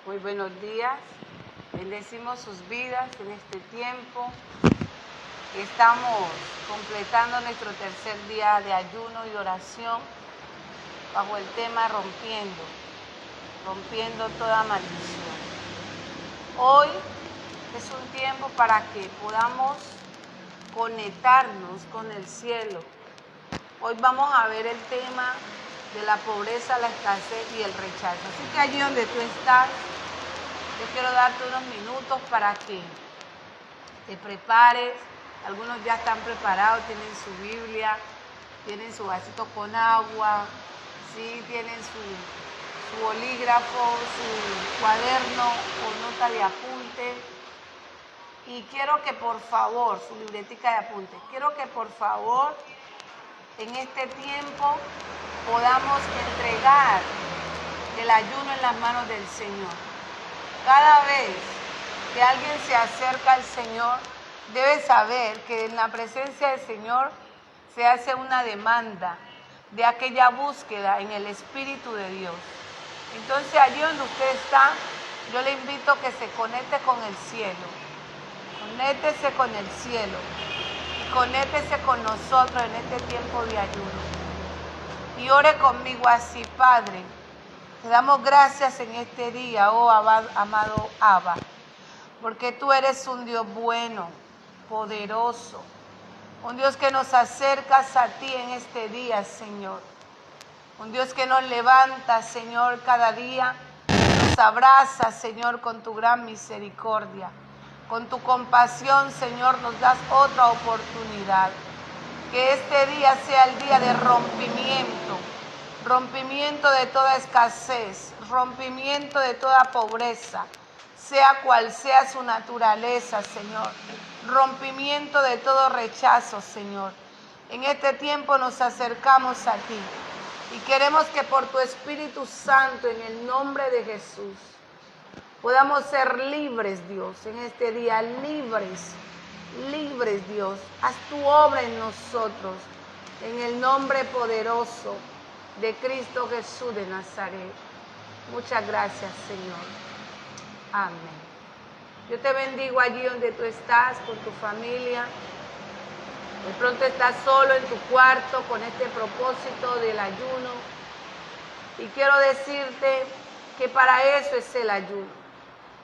Muy buenos días. Bendecimos sus vidas en este tiempo. Estamos completando nuestro tercer día de ayuno y oración bajo el tema rompiendo toda maldición. Hoy es un tiempo para que podamos conectarnos con el cielo. Hoy vamos a ver el tema de la pobreza, la escasez y el rechazo. Así que allí donde tú estás, yo quiero darte unos minutos para que te prepares. Algunos ya están preparados, tienen su Biblia, tienen su vasito con agua, ¿sí? Tienen su bolígrafo, su cuaderno o nota de apunte. Y quiero que por favor, su libretica de apunte, quiero que por favor en este tiempo podamos entregar el ayuno en las manos del Señor. Cada vez que alguien se acerca al Señor, debe saber que en la presencia del Señor se hace una demanda de aquella búsqueda en el Espíritu de Dios. Entonces, allí donde usted está, yo le invito a que se conecte con el cielo. Conéctese con el cielo. Y conéctese con nosotros en este tiempo de ayuno. Y ore conmigo así: Padre, te damos gracias en este día, oh amado Abba, porque tú eres un Dios bueno, poderoso, un Dios que nos acercas a ti en este día, Señor. Un Dios que nos levanta, Señor, cada día, nos abraza, Señor, con tu gran misericordia. Con tu compasión, Señor, nos das otra oportunidad. Que este día sea el día de rompimiento de toda escasez, rompimiento de toda pobreza, sea cual sea su naturaleza, Señor. Rompimiento de todo rechazo, Señor. En este tiempo nos acercamos a ti y queremos que por tu Espíritu Santo, en el nombre de Jesús, podamos ser libres, Dios, en este día, libres, Dios. Haz tu obra en nosotros, en el nombre poderoso de Cristo Jesús de Nazaret. Muchas gracias, Señor. Amén. Yo te bendigo allí donde tú estás, con tu familia. De pronto estás solo en tu cuarto con este propósito del ayuno. Y quiero decirte que para eso es el ayuno.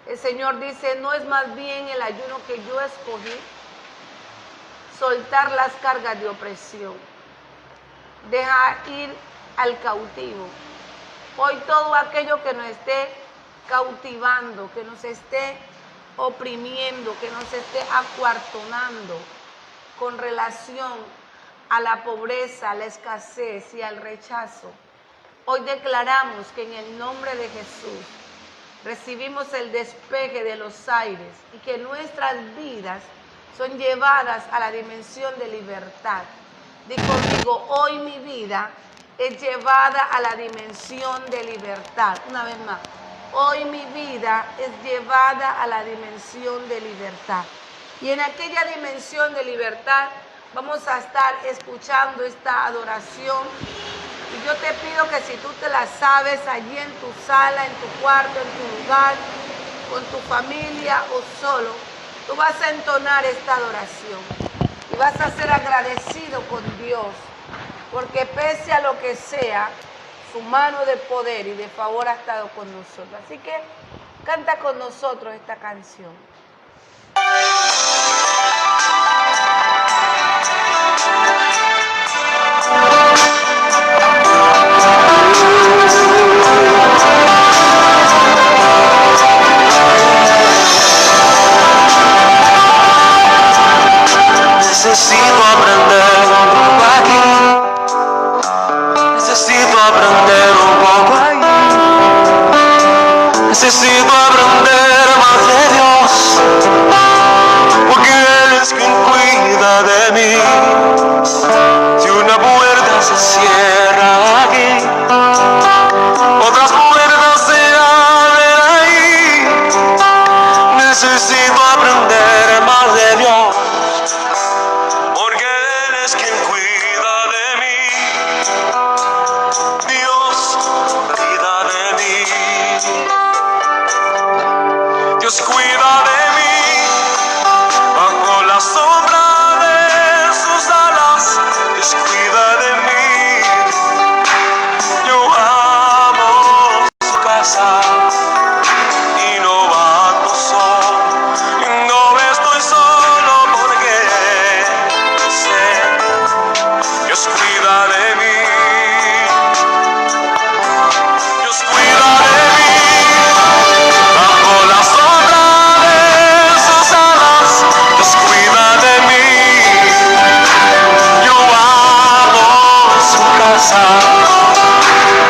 El Señor dice, no es más bien el ayuno que yo escogí, soltar las cargas de opresión, dejar ir al cautivo. Hoy todo aquello que nos esté cautivando, que nos esté oprimiendo, que nos esté acuartonando con relación a la pobreza, a la escasez y al rechazo, hoy declaramos que en el nombre de Jesús recibimos el despeje de los aires y que nuestras vidas son llevadas a la dimensión de libertad. Di conmigo, hoy mi vida es llevada a la dimensión de libertad. Una vez más, hoy mi vida es llevada a la dimensión de libertad. Y en aquella dimensión de libertad vamos a estar escuchando esta adoración. Y yo te pido que si tú te la sabes allí en tu sala, en tu cuarto, en tu lugar, con tu familia o solo, tú vas a entonar esta adoración y vas a ser agradecido con Dios, porque pese a lo que sea, su mano de poder y de favor ha estado con nosotros. Así que canta con nosotros esta canción. Necesito aprender un poco aquí, necesito aprender un poco allí, necesito aprender más de Dios, porque Él es quien cuida de mí. Si una puerta se cierra aquí, otras puertas se abren ahí. Necesito aprender más de Dios, porque Él es quien cuida de mí. Dios cuida de mí. Dios cuida de mí, bajo la sombra de sus alas, Dios cuida de mí. Yo amo su casa y no ando solo, no estoy solo porque sé, Dios cuida de mí. Dios cuida de mí, bajo la sombra de sus alas, Dios cuida de mí. Yo amo su casa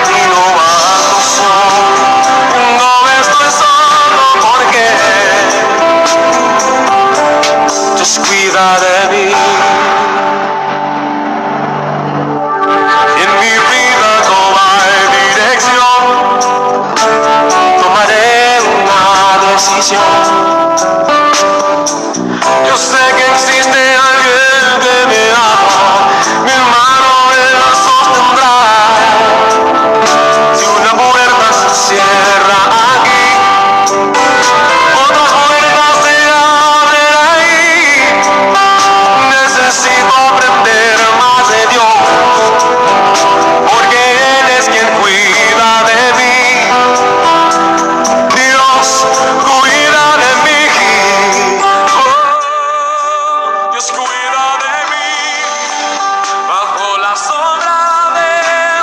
y no ando solo, no estoy solo porque Dios cuida de mí. En mi vida no hay dirección, tomaré una decisión. Yo sé que existe alguien que me ama, mi mano él sostendrá. Si una puerta se cierra aquí, otras puertas se abren ahí. Necesito aprender más de Dios, porque Él es quien cuida de mí. Dios cuida de mí. Oh, Dios cuida de mí, bajo la sombra de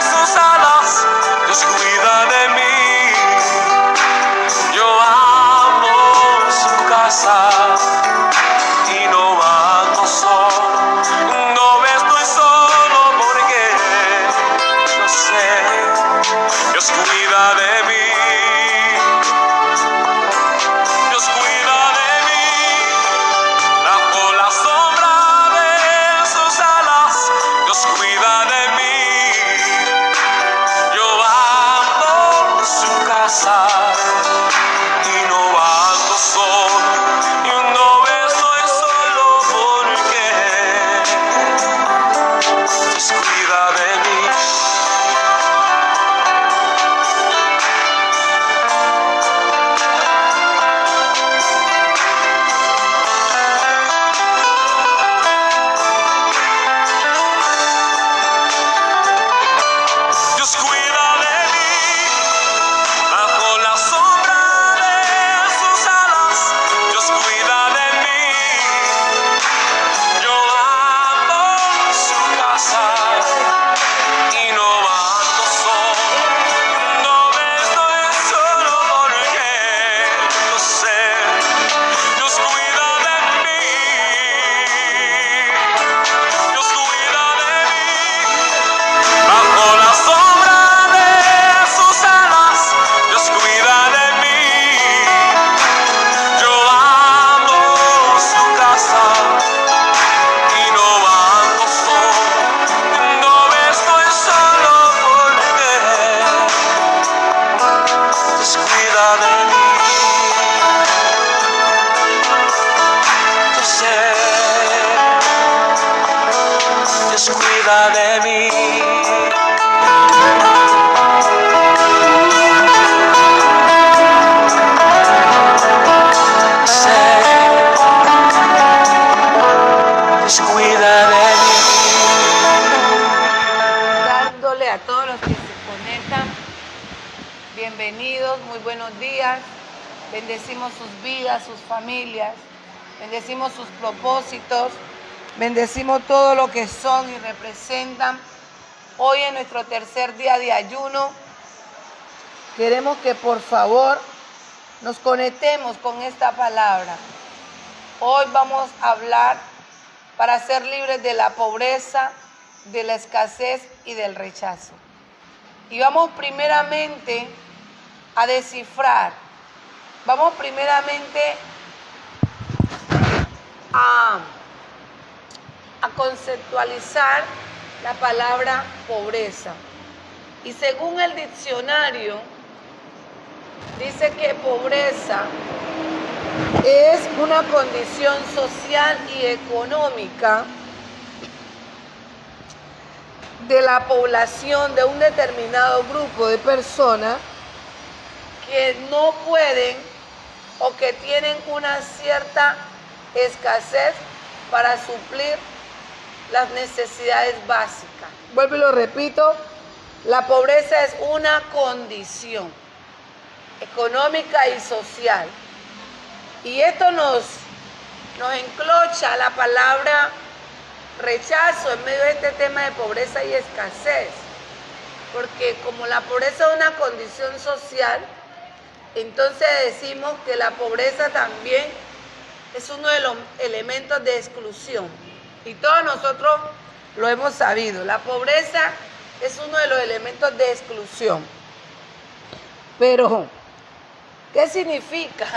sus alas, Dios cuida de mí. Yo amo su casa y no ando solo, no estoy solo porque yo sé, Dios cuida de mí. Dios cuida de mí, bajo la sombra de sus alas, Dios cuida de mí. Yo amo su casa y no ando solo, y no estoy solo porque Dios cuida de mí. Dios cuida de mí, bajo la sombra de sus alas, Dios cuida de mí. Yo amo su casa y no ando solo, no estoy solo porque yo sé, Dios cuida de mí. Dios cuida de mí, bajo la sombra de sus alas, Dios cuida de mí. Yo amo su casa y no ando solo, no estoy solo porque Dios cuida de mí. Yo sé, Dios cuida de mí. Dios cuida de mí. Dándole a todos los que se conectan, bienvenidos, muy buenos días. Bendecimos sus vidas, sus familias, bendecimos sus propósitos, bendecimos todo lo que son y representan. Hoy en nuestro tercer día de ayuno, queremos que por favor nos conectemos con esta palabra. Hoy vamos a hablar para ser libres de la pobreza, de la escasez y del rechazo. Y vamos primeramente a descifrar, vamos primeramente a conceptualizar la palabra pobreza. Y según el diccionario, dice que pobreza es una condición social y económica de la población de un determinado grupo de personas que no pueden o que tienen una cierta escasez para suplir las necesidades básicas. Vuelvo y lo repito, la pobreza es una condición económica y social. Y esto nos enclocha la palabra rechazo en medio de este tema de pobreza y escasez. Porque como la pobreza es una condición social, entonces decimos que la pobreza también es uno de los elementos de exclusión. Y todos nosotros lo hemos sabido. La pobreza es uno de los elementos de exclusión. Pero, ¿qué significa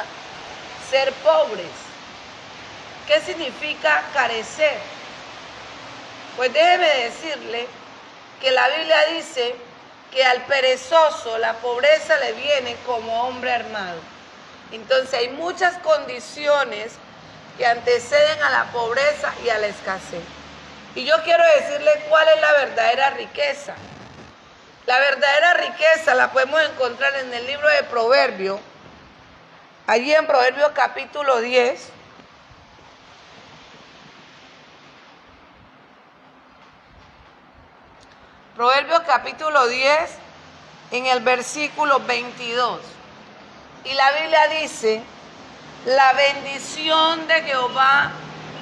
ser pobres? ¿Qué significa carecer? Pues déjeme decirle que la Biblia dice que al perezoso la pobreza le viene como hombre armado. Entonces hay muchas condiciones que anteceden a la pobreza y a la escasez. Y yo quiero decirle cuál es la verdadera riqueza. La verdadera riqueza la podemos encontrar en el libro de Proverbios, allí en Proverbios capítulo 10. Proverbios capítulo 10, en el versículo 22. Y la Biblia dice, la bendición de Jehová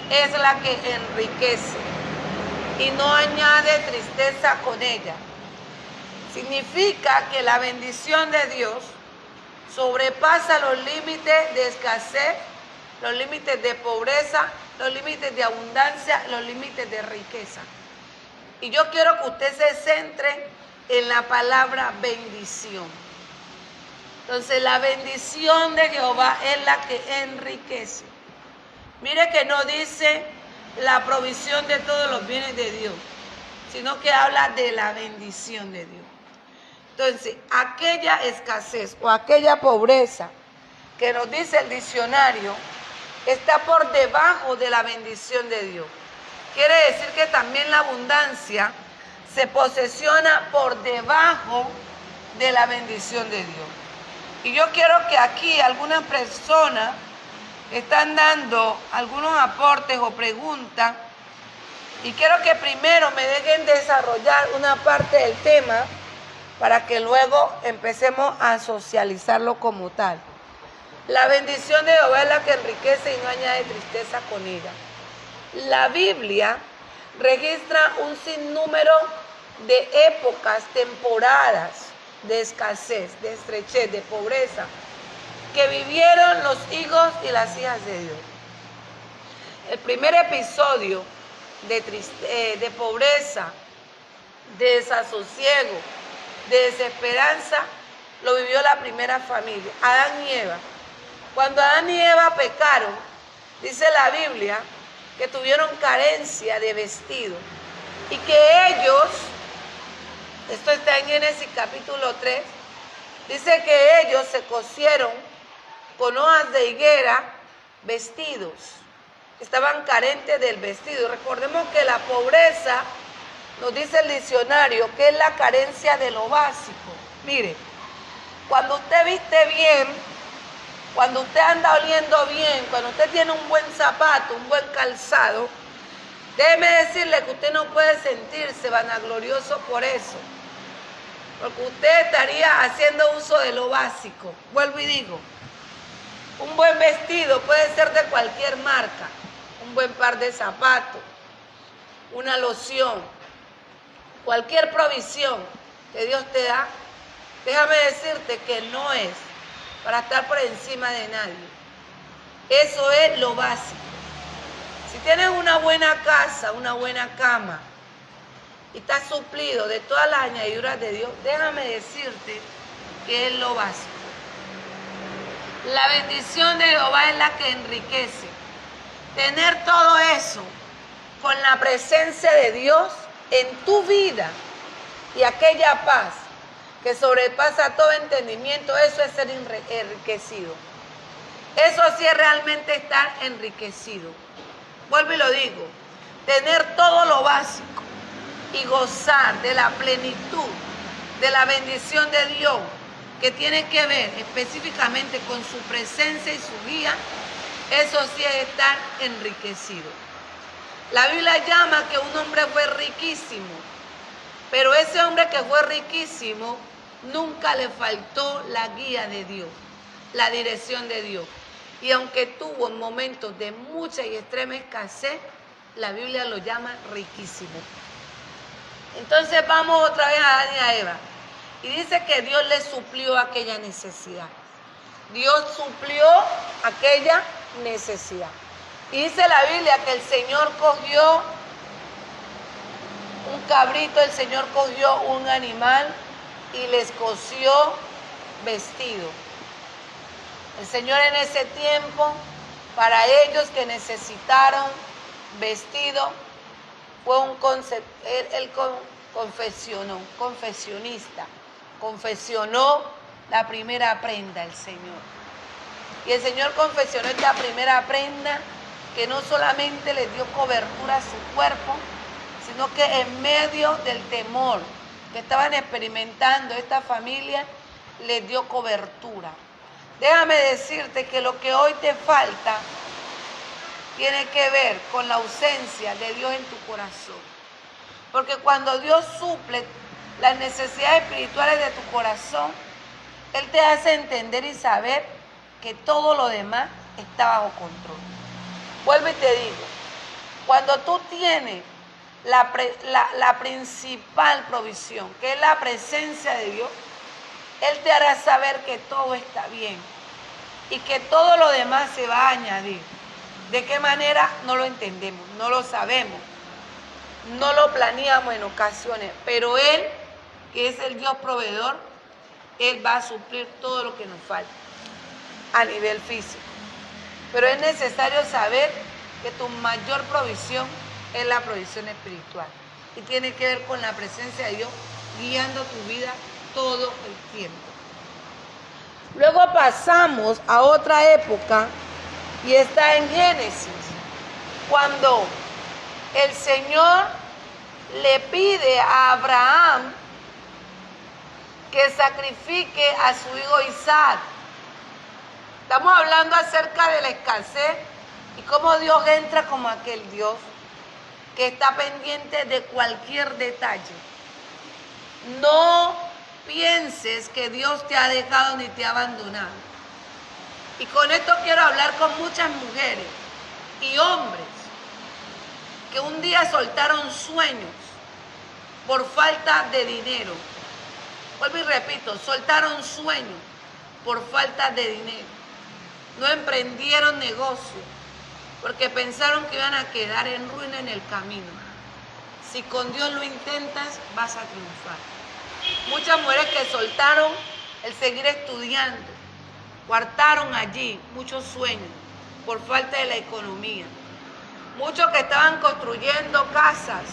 es la que enriquece y no añade tristeza con ella. Significa que la bendición de Dios sobrepasa los límites de escasez, los límites de pobreza, los límites de abundancia, los límites de riqueza. Y yo quiero que usted se centre en la palabra bendición. Entonces, la bendición de Jehová es la que enriquece. Mire que no dice la provisión de todos los bienes de Dios, sino que habla de la bendición de Dios. Entonces, aquella escasez o aquella pobreza que nos dice el diccionario está por debajo de la bendición de Dios. Quiere decir que también la abundancia se posesiona por debajo de la bendición de Dios. Y yo quiero que aquí algunas personas están dando algunos aportes o preguntas y quiero que primero me dejen desarrollar una parte del tema para que luego empecemos a socializarlo como tal. La bendición de Jehová es la que enriquece y no añade tristeza con ella. La Biblia registra un sinnúmero de épocas, temporadas de escasez, de estrechez, de pobreza, que vivieron los hijos y las hijas de Dios. El primer episodio de pobreza, de desasosiego, de desesperanza, lo vivió la primera familia, Adán y Eva. Cuando Adán y Eva pecaron, dice la Biblia, que tuvieron carencia de vestido y que ellos, esto está en Génesis capítulo 3, dice que ellos se cosieron con hojas de higuera vestidos, estaban carentes del vestido. Recordemos que la pobreza, nos dice el diccionario, que es la carencia de lo básico. Mire, cuando usted viste bien, cuando usted anda oliendo bien, cuando usted tiene un buen zapato, un buen calzado, déjeme decirle que usted no puede sentirse vanaglorioso por eso, porque usted estaría haciendo uso de lo básico. Vuelvo y digo, un buen vestido puede ser de cualquier marca, un buen par de zapatos, una loción, cualquier provisión que Dios te da, déjame decirte que no es para estar por encima de nadie. Eso es lo básico. Si tienes una buena casa, una buena cama, y estás suplido de todas las añadiduras de Dios, déjame decirte que es lo básico. La bendición de Jehová es la que enriquece. Tener todo eso con la presencia de Dios en tu vida y aquella paz que sobrepasa todo entendimiento, eso es ser enriquecido. Eso sí es realmente estar enriquecido. Vuelvo y lo digo, tener todo lo básico y gozar de la plenitud, de la bendición de Dios que tiene que ver específicamente con su presencia y su guía, eso sí es estar enriquecido. La Biblia llama que un hombre fue riquísimo, pero ese hombre que fue riquísimo nunca le faltó la guía de Dios, la dirección de Dios. Y aunque tuvo momentos de mucha y extrema escasez, la Biblia lo llama riquísimo. Entonces vamos otra vez a Adán y a Eva. Y dice que Dios le suplió aquella necesidad. Dios suplió aquella necesidad. Y dice la Biblia que el Señor cogió un cabrito, el Señor cogió un animal y les cosió vestido. El Señor en ese tiempo, para ellos que necesitaron vestido, fue un él confesionó la primera prenda, el Señor. Y el Señor confesionó esta primera prenda que no solamente les dio cobertura a su cuerpo, sino que en medio del temor que estaban experimentando esta familia, les dio cobertura. Déjame decirte que lo que hoy te falta tiene que ver con la ausencia de Dios en tu corazón. Porque cuando Dios suple las necesidades espirituales de tu corazón, Él te hace entender y saber que todo lo demás está bajo control. Vuelvo y te digo, cuando tú tienes la principal provisión, que es la presencia de Dios, Él te hará saber que todo está bien y que todo lo demás se va a añadir. ¿De qué manera? No lo entendemos, no lo sabemos, no lo planeamos en ocasiones, pero Él, que es el Dios proveedor, Él va a suplir todo lo que nos falta a nivel físico. Pero es necesario saber que tu mayor provisión es la provisión espiritual y tiene que ver con la presencia de Dios guiando tu vida todo el tiempo. Luego pasamos a otra época y está en Génesis, cuando el Señor le pide a Abraham que sacrifique a su hijo Isaac. Estamos hablando acerca de la escasez y cómo Dios entra como aquel Dios que está pendiente de cualquier detalle. No pienses que Dios te ha dejado ni te ha abandonado. Y con esto quiero hablar con muchas mujeres y hombres que un día soltaron sueños por falta de dinero. Vuelvo y repito, soltaron sueños por falta de dinero. No emprendieron negocio porque pensaron que iban a quedar en ruina en el camino. Si con Dios lo intentas, vas a triunfar. Muchas mujeres que soltaron el seguir estudiando, guardaron allí muchos sueños por falta de la economía. Muchos que estaban construyendo casas,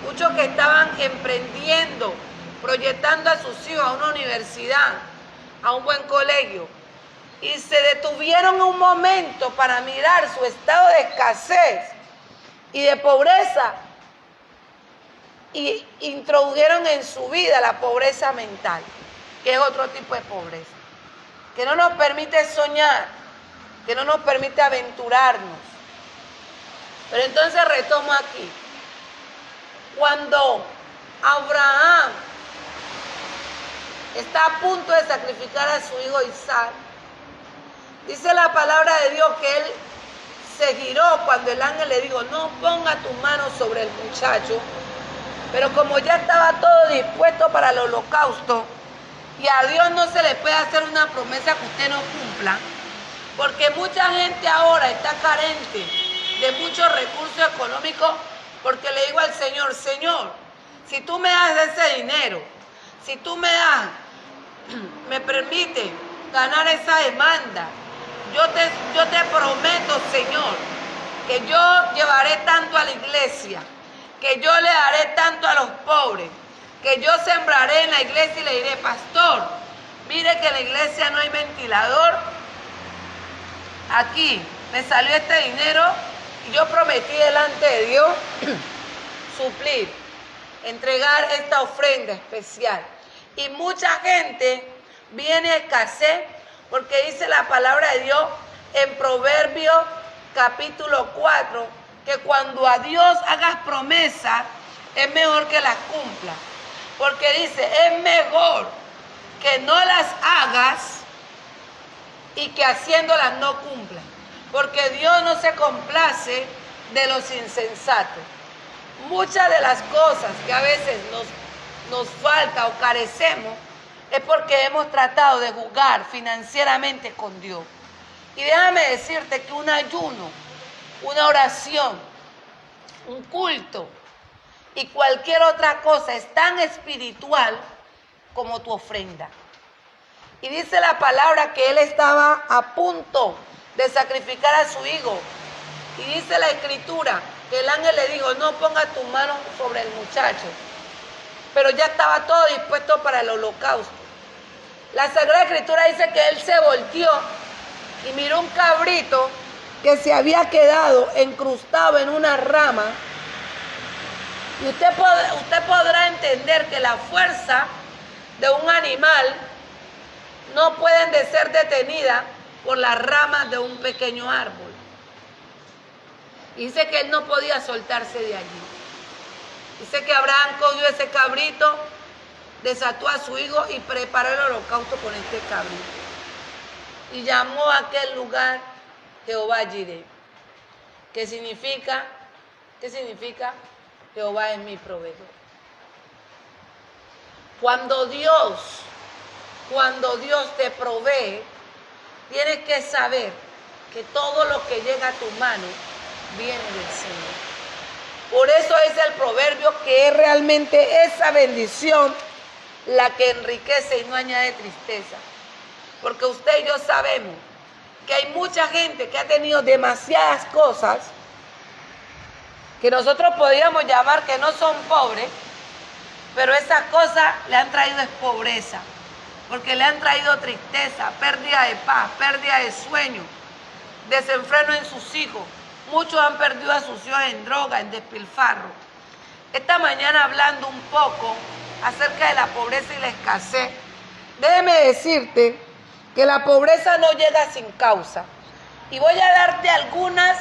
muchos que estaban emprendiendo, proyectando a sus hijos a una universidad, a un buen colegio, y se detuvieron un momento para mirar su estado de escasez y de pobreza y introdujeron en su vida la pobreza mental, que es otro tipo de pobreza, que no nos permite soñar, que no nos permite aventurarnos. Pero entonces retomo aquí. Cuando Abraham está a punto de sacrificar a su hijo Isaac, dice la palabra de Dios que él se giró cuando el ángel le dijo, no ponga tu mano sobre el muchacho, pero como ya estaba todo dispuesto para el holocausto, y a Dios no se le puede hacer una promesa que usted no cumpla, porque mucha gente ahora está carente de muchos recursos económicos, porque le digo al Señor, Señor, si tú me das ese dinero, si tú me permites ganar esa demanda, yo te prometo, Señor, que yo llevaré tanto a la iglesia, que yo le daré tanto a los pobres, que yo sembraré en la iglesia y le diré, pastor, mire que en la iglesia no hay ventilador, aquí me salió este dinero y yo prometí delante de Dios suplir, entregar esta ofrenda especial. Y mucha gente viene escasez, porque dice la palabra de Dios en Proverbios capítulo 4, que cuando a Dios hagas promesas, es mejor que las cumpla. Porque dice, es mejor que no las hagas y que haciéndolas no cumplas. Porque Dios no se complace de los insensatos. Muchas de las cosas que a veces nos falta o carecemos es porque hemos tratado de jugar financieramente con Dios. Y déjame decirte que un ayuno, una oración, un culto y cualquier otra cosa es tan espiritual como tu ofrenda. Y dice la palabra que él estaba a punto de sacrificar a su hijo. Y dice la escritura que el ángel le dijo, no ponga tu mano sobre el muchacho. Pero ya estaba todo dispuesto para el holocausto. La Sagrada Escritura dice que él se volteó y miró un cabrito que se había quedado incrustado en una rama. Y usted podrá entender que la fuerza de un animal no pueden de ser detenida por las ramas de un pequeño árbol. Y dice que él no podía soltarse de allí. Dice que Abraham cogió ese cabrito, desató a su hijo y preparó el holocausto con este cabrito. Y llamó a aquel lugar Jehová Jireh. ¿Qué significa? Jehová es mi proveedor. Cuando Dios te provee, tienes que saber que todo lo que llega a tu mano viene del Señor. Por eso es el proverbio que es realmente esa bendición la que enriquece y no añade tristeza. Porque usted y yo sabemos que hay mucha gente que ha tenido demasiadas cosas que nosotros podríamos llamar que no son pobres, pero esas cosas le han traído es pobreza, porque le han traído tristeza, pérdida de paz, pérdida de sueño, desenfreno en sus hijos. Muchos han perdido a sus hijos en droga, en despilfarro. Esta mañana hablando un poco acerca de la pobreza y la escasez, déjeme decirte que la pobreza no llega sin causa. Y voy a darte algunas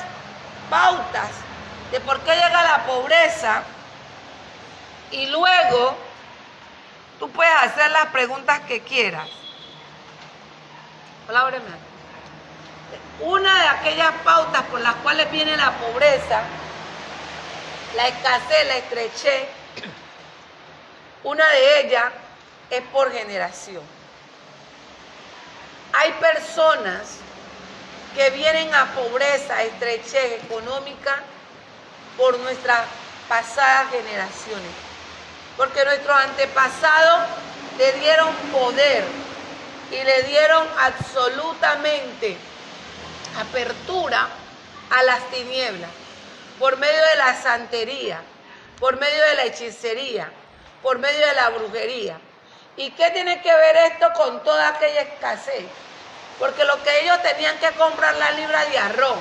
pautas de por qué llega la pobreza y luego tú puedes hacer las preguntas que quieras. Colabóreme. Una de aquellas pautas por las cuales viene la pobreza, la escasez, la estrechez, una de ellas es por generación. Hay personas que vienen a pobreza, estrechez económica por nuestras pasadas generaciones. Porque nuestros antepasados le dieron poder y le dieron absolutamente apertura a las tinieblas por medio de la santería, por medio de la hechicería, por medio de la brujería. ¿Y qué tiene que ver esto con toda aquella escasez? Porque lo que ellos tenían que comprar la libra de arroz,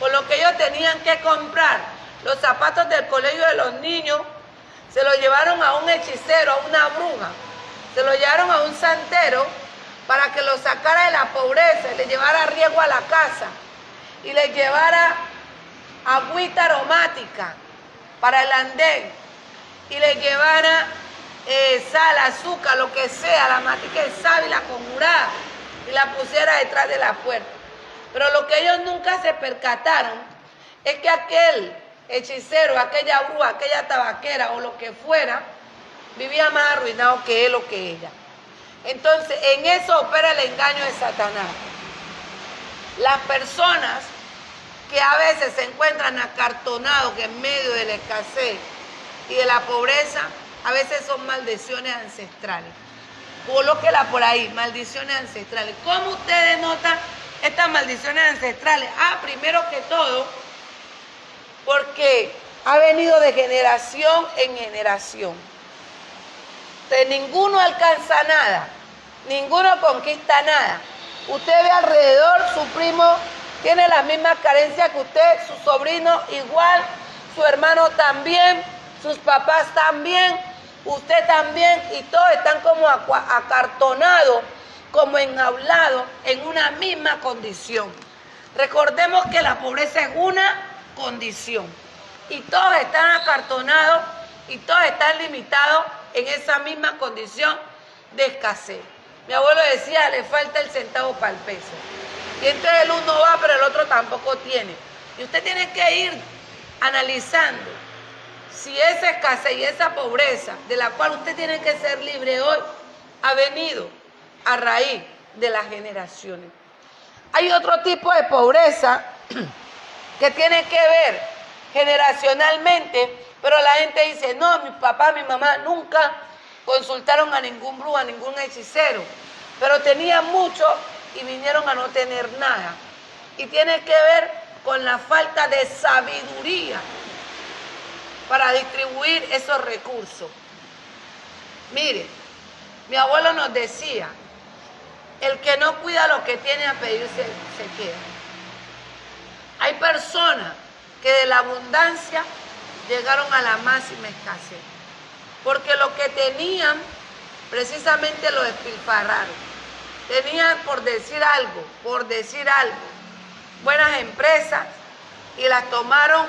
por lo que ellos tenían que comprar los zapatos del colegio de los niños, se lo llevaron a un hechicero, a una bruja, se lo llevaron a un santero para que lo sacara de la pobreza, le llevara riego a la casa y le llevara agüita aromática para el andén y le llevara sal, azúcar, lo que sea, la matica de sábila con murada y la pusiera detrás de la puerta. Pero lo que ellos nunca se percataron es que aquel hechicero, aquella bruja, aquella tabaquera o lo que fuera, vivía más arruinado que él o que ella. Entonces, en eso opera el engaño de Satanás. Las personas que a veces se encuentran acartonados en medio de la escasez y de la pobreza, a veces son maldiciones ancestrales. Colóquela por ahí, maldiciones ancestrales. ¿Cómo ustedes notan estas maldiciones ancestrales? Primero que todo, porque ha venido de generación en generación. Entonces, ninguno alcanza nada, ninguno conquista nada. Usted ve alrededor, su primo tiene las mismas carencias que usted, su sobrino igual, su hermano también, sus papás también, usted también, y todos están como acartonados como enjaulados en una misma condición. Recordemos que la pobreza es una condición y todos están acartonados y todos están limitados en esa misma condición de escasez. Mi abuelo decía, le falta el centavo para el peso. Y entonces el uno va, pero el otro tampoco tiene. Y usted tiene que ir analizando si esa escasez y esa pobreza de la cual usted tiene que ser libre hoy ha venido a raíz de las generaciones. Hay otro tipo de pobreza que tiene que ver generacionalmente, pero la gente dice, no, mi papá, mi mamá nunca consultaron a ningún brujo, a ningún hechicero, pero tenían mucho y vinieron a no tener nada. Y tiene que ver con la falta de sabiduría para distribuir esos recursos. Mire, mi abuelo nos decía, el que no cuida lo que tiene a pedir se queda. Hay personas que de la abundancia llegaron a la máxima escasez, porque lo que tenían precisamente lo despilfarraron. Tenían, por decir algo, buenas empresas y las tomaron,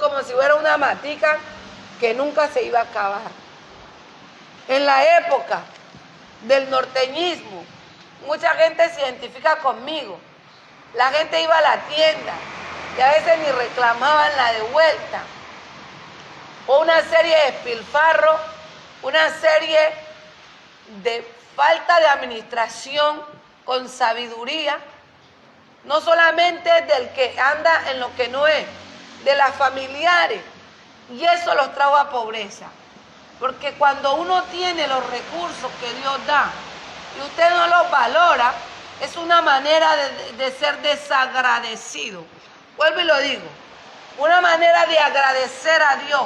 como si fuera una matica que nunca se iba a acabar. En la época del norteñismo, mucha gente se identifica conmigo. La gente iba a la tienda y a veces ni reclamaban la de vuelta. O una serie de despilfarros, una serie de falta de administración con sabiduría, no solamente del que anda en lo que no es, de las familiares. Y eso los trajo a pobreza. Porque cuando uno tiene los recursos que Dios da y usted no los valora, es una manera de ser desagradecido. Vuelvo y lo digo, una manera de agradecer a Dios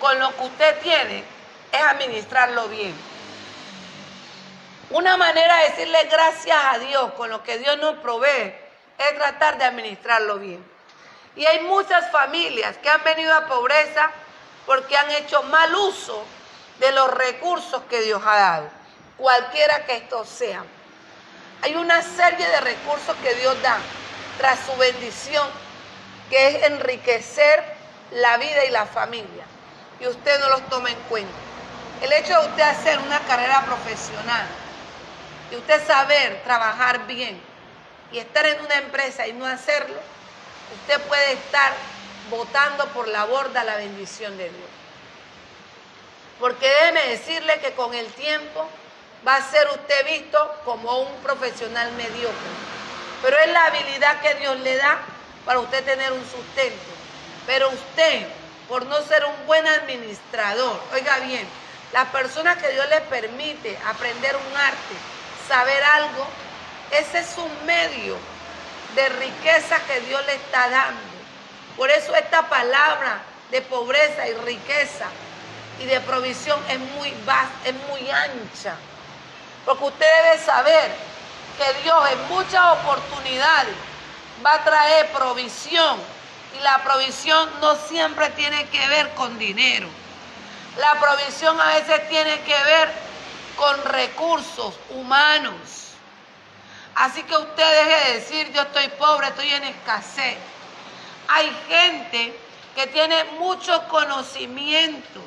con lo que usted tiene es administrarlo bien. Una manera de decirle gracias a Dios con lo que Dios nos provee es tratar de administrarlo bien. Y hay muchas familias que han venido a pobreza porque han hecho mal uso de los recursos que Dios ha dado, cualquiera que estos sean. Hay una serie de recursos que Dios da tras su bendición, que es enriquecer la vida y la familia, y usted no los toma en cuenta. El hecho de usted hacer una carrera profesional y usted saber trabajar bien y estar en una empresa y no hacerlo, usted puede estar botando por la borda la bendición de Dios. Porque déjeme decirle que con el tiempo va a ser usted visto como un profesional mediocre. Pero es la habilidad que Dios le da para usted tener un sustento. Pero usted, por no ser un buen administrador, oiga bien, las personas que Dios les permite aprender un arte, saber algo, ese es un medio de riqueza que Dios le está dando. Por eso esta palabra de pobreza y riqueza y de provisión es muy vasta, es muy ancha. Porque usted debe saber que Dios en muchas oportunidades va a traer provisión. Y la provisión no siempre tiene que ver con dinero. La provisión a veces tiene que ver con recursos humanos. Así que usted deje de decir, yo estoy pobre, estoy en escasez. Hay gente que tiene muchos conocimientos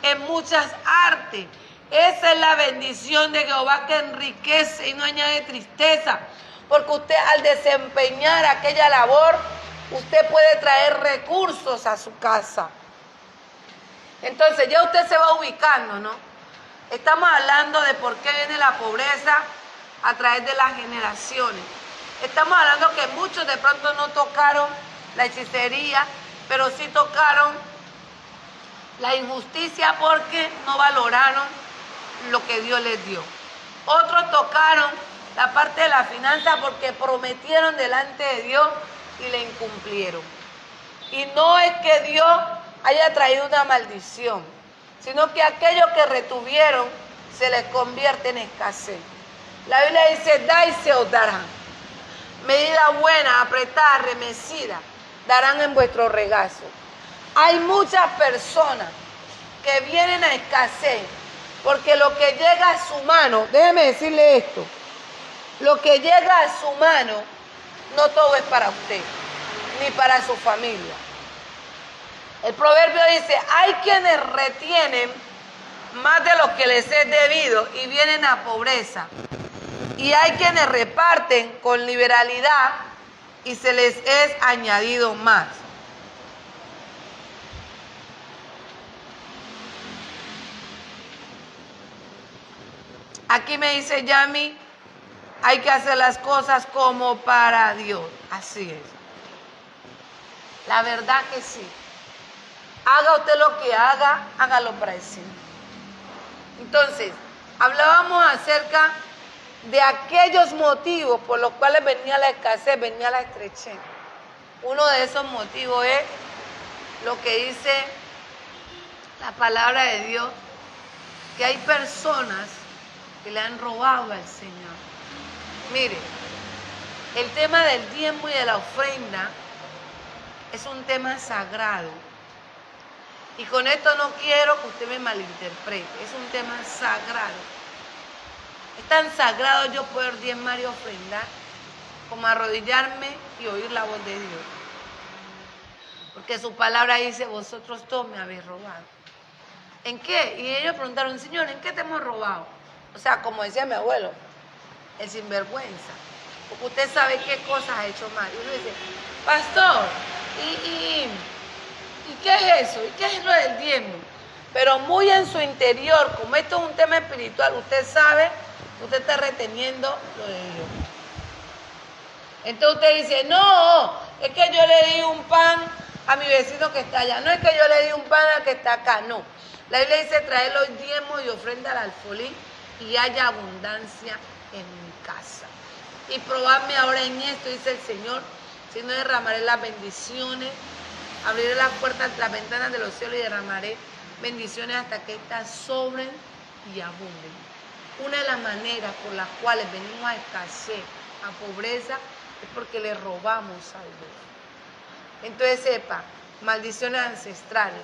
en muchas artes. Esa es la bendición de Jehová que enriquece y no añade tristeza. Porque usted al desempeñar aquella labor, usted puede traer recursos a su casa. Entonces ya usted se va ubicando, ¿no? Estamos hablando de por qué viene la pobreza a través de las generaciones. Estamos hablando que muchos de pronto no tocaron la hechicería, pero sí tocaron la injusticia porque no valoraron lo que Dios les dio. Otros tocaron la parte de la finanza porque prometieron delante de Dios y le incumplieron. Y no es que Dios haya traído una maldición, sino que aquellos que retuvieron se les convierte en escasez. La Biblia dice, da y se os dará. Medida buena, apretada, remecida, darán en vuestro regazo. Hay muchas personas que vienen a escasez Porque lo que llega a su mano, déjeme decirle esto, lo que llega a su mano, no todo es para usted, ni para su familia. El proverbio dice, hay quienes retienen más de lo que les es debido y vienen a pobreza. Y hay quienes reparten con liberalidad y se les es añadido más. Aquí me dice Yami, hay que hacer las cosas como para Dios. Así es. La verdad que sí. Haga usted lo que haga, hágalo para el Señor. Entonces, hablábamos acerca de aquellos motivos por los cuales venía la escasez, venía la estrechez. Uno de esos motivos es lo que dice la palabra de Dios, que hay personas que le han robado al Señor. Mire, el tema del diezmo y de la ofrenda es un tema sagrado. Y con esto no quiero que usted me malinterprete, es un tema sagrado. Es tan sagrado yo poder diezmar y ofrendar como arrodillarme y oír la voz de Dios. Porque su palabra dice, vosotros todos me habéis robado. ¿En qué? Y ellos preguntaron, Señor, ¿en qué te hemos robado? O sea, como decía mi abuelo, el sinvergüenza. Porque usted sabe qué cosas ha hecho mal. Y uno dice, pastor, ¿y qué es eso? ¿Y qué es lo del diezmo? Pero muy en su interior, como esto es un tema espiritual, usted sabe, usted está reteniendo lo de Dios. Entonces usted dice, no, es que yo le di un pan a mi vecino que está allá. No es que yo le di un pan al que está acá, no. La Biblia dice, traer los diezmos y ofrenda al alfolí y haya abundancia en mi casa. Y probadme ahora en esto, dice el Señor, si no derramaré las bendiciones, abriré las puertas, las ventanas de los cielos y derramaré bendiciones hasta que éstas sobren y abunden. Una de las maneras por las cuales venimos a escasez, a pobreza, es porque le robamos a Dios. Entonces sepa, maldiciones ancestrales,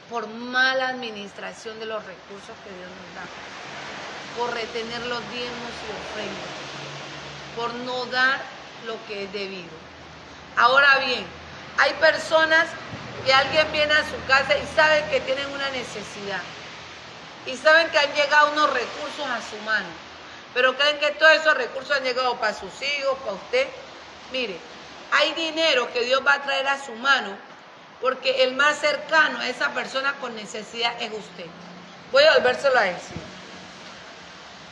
por mala administración de los recursos que Dios nos da, por retener los diezmos y ofrendas, por no dar lo que es debido. Ahora bien, hay personas que alguien viene a su casa y saben que tienen una necesidad y saben que han llegado unos recursos a su mano, pero creen que todos esos recursos han llegado para sus hijos, para usted. Mire, hay dinero que Dios va a traer a su mano porque el más cercano a esa persona con necesidad es usted. Voy a volvérselo a decir.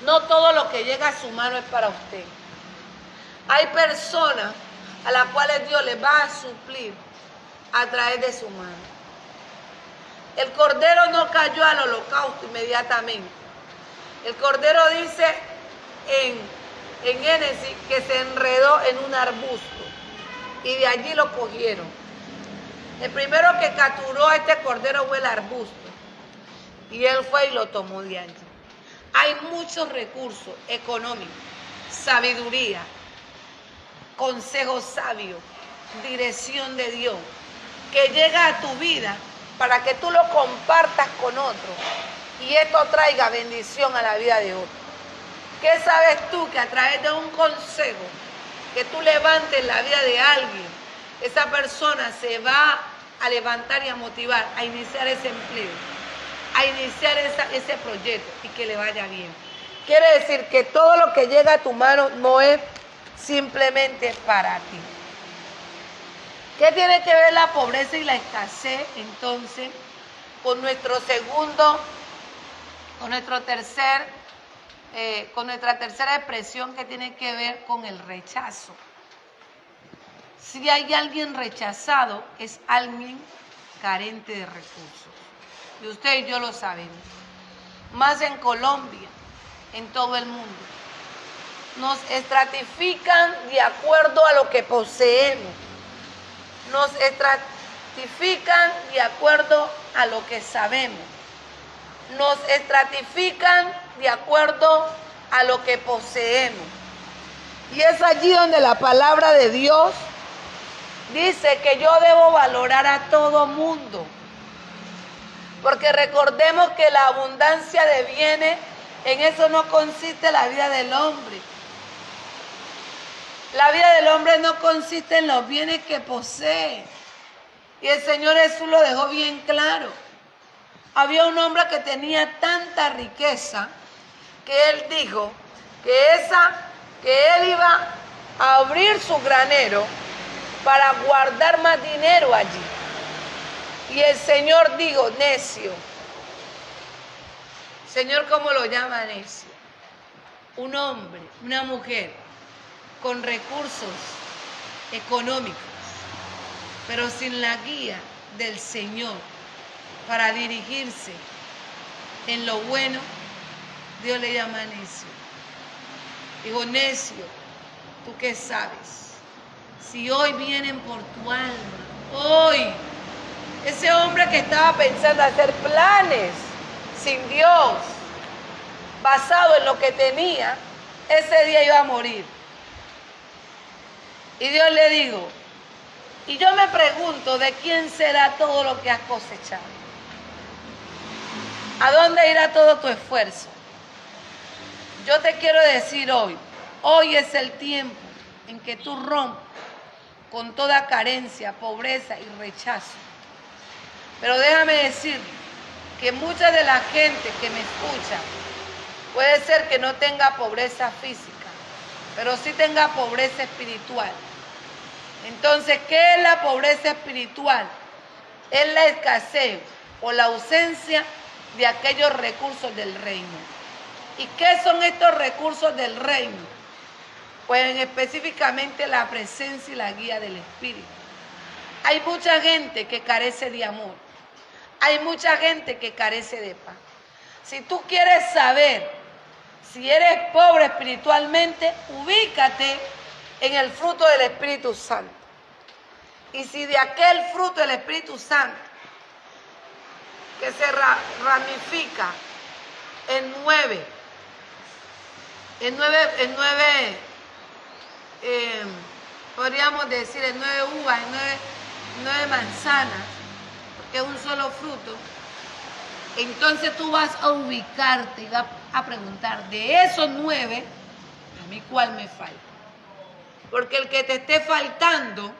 No todo lo que llega a su mano es para usted. Hay personas a las cuales Dios les va a suplir a través de su mano. El cordero no cayó al holocausto inmediatamente. El cordero dice en Génesis que se enredó en un arbusto y de allí lo cogieron. El primero que capturó a este cordero fue el arbusto y él fue y lo tomó de allí. Hay muchos recursos económicos, sabiduría, consejo sabio, dirección de Dios, que llega a tu vida para que tú lo compartas con otros y esto traiga bendición a la vida de otros. ¿Qué sabes tú? Que a través de un consejo que tú levantes la vida de alguien, esa persona se va a levantar y a motivar a iniciar ese empleo, a iniciar ese proyecto y que le vaya bien. Quiere decir que todo lo que llega a tu mano no es simplemente para ti. ¿Qué tiene que ver la pobreza y la escasez entonces con nuestra tercera expresión que tiene que ver con el rechazo? Si hay alguien rechazado, es alguien carente de recursos. Y usted y yo lo sabemos. Más en Colombia, en todo el mundo. Nos estratifican de acuerdo a lo que poseemos. Nos estratifican de acuerdo a lo que sabemos. Nos estratifican de acuerdo a lo que poseemos. Y es allí donde la palabra de Dios dice que yo debo valorar a todo mundo. Porque recordemos que la abundancia de bienes, en eso no consiste la vida del hombre. La vida del hombre no consiste en los bienes que posee. Y el Señor Jesús lo dejó bien claro. Había un hombre que tenía tanta riqueza que él dijo que él iba a abrir su granero para guardar más dinero allí. Y el Señor dijo, necio. Señor, ¿cómo lo llama necio? Un hombre, una mujer con recursos económicos, pero sin la guía del Señor para dirigirse en lo bueno, Dios le llama necio. Digo, necio, ¿tú qué sabes? Si hoy vienen por tu alma, hoy, ese hombre que estaba pensando hacer planes sin Dios, basado en lo que tenía, ese día iba a morir. Y Dios le dijo, y yo me pregunto, ¿de quién será todo lo que has cosechado? ¿A dónde irá todo tu esfuerzo? Yo te quiero decir hoy es el tiempo en que tú rompes con toda carencia, pobreza y rechazo. Pero déjame decir que mucha de la gente que me escucha puede ser que no tenga pobreza física, pero sí tenga pobreza espiritual. Entonces, ¿qué es la pobreza espiritual? Es la escasez o la ausencia de aquellos recursos del reino. ¿Y qué son estos recursos del reino? Pues específicamente la presencia y la guía del Espíritu. Hay mucha gente que carece de amor. Hay mucha gente que carece de paz. Si tú quieres saber si eres pobre espiritualmente, ubícate en el fruto del Espíritu Santo. Y si de aquel fruto del Espíritu Santo que se ramifica en nueve, podríamos decir en 9 uvas, en 9 manzanas, porque es un solo fruto, entonces tú vas a ubicarte y vas a preguntar, de esos 9, a mí cuál me falta. Porque el que te esté faltando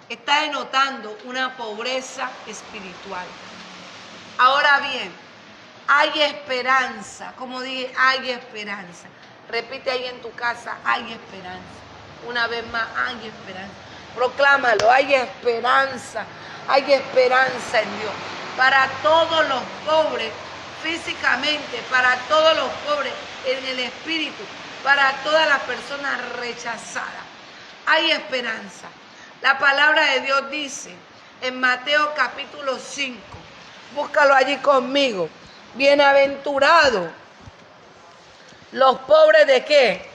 está denotando una pobreza espiritual. Ahora bien, hay esperanza. Como dije, hay esperanza. Repite ahí en tu casa, hay esperanza. Una vez más, hay esperanza. Proclámalo, hay esperanza. Hay esperanza en Dios. Para todos los pobres físicamente, para todos los pobres en el espíritu, para todas las personas rechazadas. Hay esperanza. La palabra de Dios dice en Mateo capítulo 5, búscalo allí conmigo. Bienaventurados los pobres ¿de qué?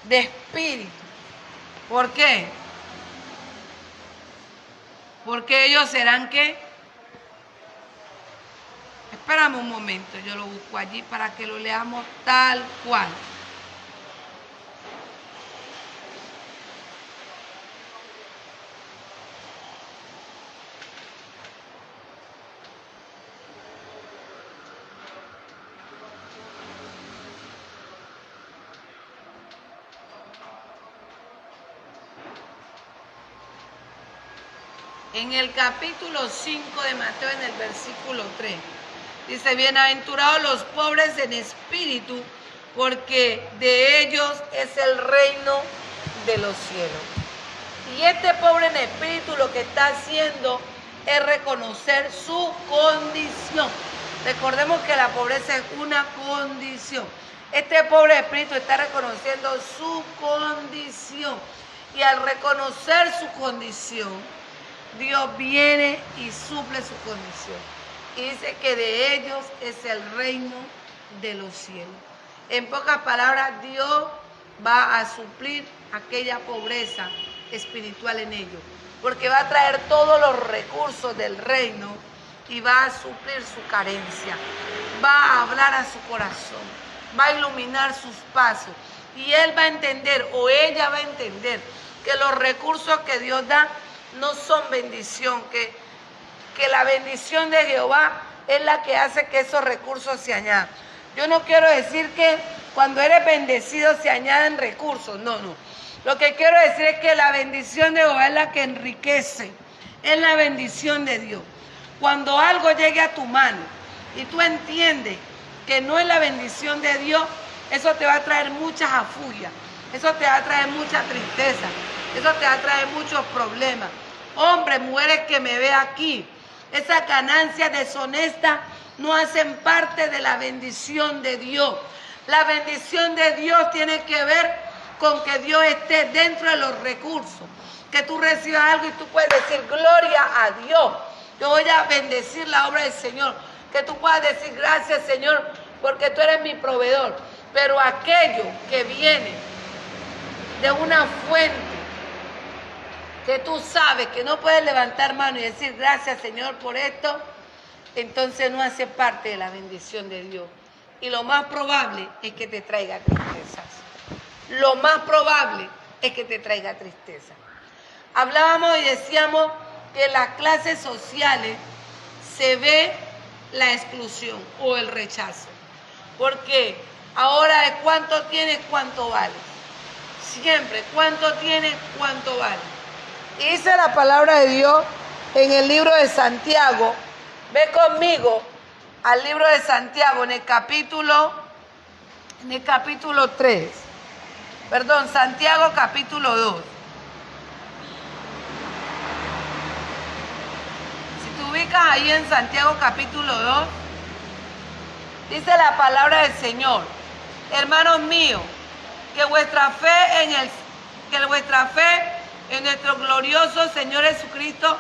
De espíritu. ¿Por qué? Porque ellos serán ¿qué? Espérame un momento, yo lo busco allí para que lo leamos tal cual. En el capítulo 5 de Mateo, en el versículo 3, dice, bienaventurados los pobres en espíritu, porque de ellos es el reino de los cielos. Y este pobre en espíritu lo que está haciendo es reconocer su condición. Recordemos que la pobreza es una condición. Este pobre espíritu está reconociendo su condición. Y al reconocer su condición, Dios viene y suple su condición. Y dice que de ellos es el reino de los cielos. En pocas palabras, Dios va a suplir aquella pobreza espiritual en ellos. Porque va a traer todos los recursos del reino y va a suplir su carencia. Va a hablar a su corazón. Va a iluminar sus pasos. Y él va a entender, o ella va a entender, que los recursos que Dios da no son bendición, que la bendición de Jehová es la que hace que esos recursos se añadan. Yo no quiero decir que cuando eres bendecido se añaden recursos, no. Lo que quiero decir es que la bendición de Jehová es la que enriquece, es la bendición de Dios. Cuando algo llegue a tu mano y tú entiendes que no es la bendición de Dios, eso te va a traer muchas afullas, eso te va a traer mucha tristeza, eso te va a traer muchos problemas. Hombres, mujeres que me ve aquí, esas ganancias deshonestas no hacen parte de la bendición de Dios. La bendición de Dios tiene que ver con que Dios esté dentro de los recursos, que tú recibas algo y tú puedes decir gloria a Dios. Yo voy a bendecir la obra del Señor, que tú puedas decir gracias Señor porque tú eres mi proveedor. Pero aquello que viene de una fuente que tú sabes que no puedes levantar mano y decir gracias Señor por esto, entonces no hace parte de la bendición de Dios. Y lo más probable es que te traiga tristezas. Lo más probable es que te traiga tristeza. Hablábamos y decíamos que en las clases sociales se ve la exclusión o el rechazo. Porque ahora de cuánto tienes, cuánto vale. Siempre, cuánto tienes, cuánto vale. Y dice la palabra de Dios en el libro de Santiago. Ve conmigo al libro de Santiago en el capítulo 3. Perdón, Santiago capítulo 2. Si te ubicas ahí en Santiago capítulo 2, dice la palabra del Señor: hermanos míos, que vuestra fe en nuestro glorioso Señor Jesucristo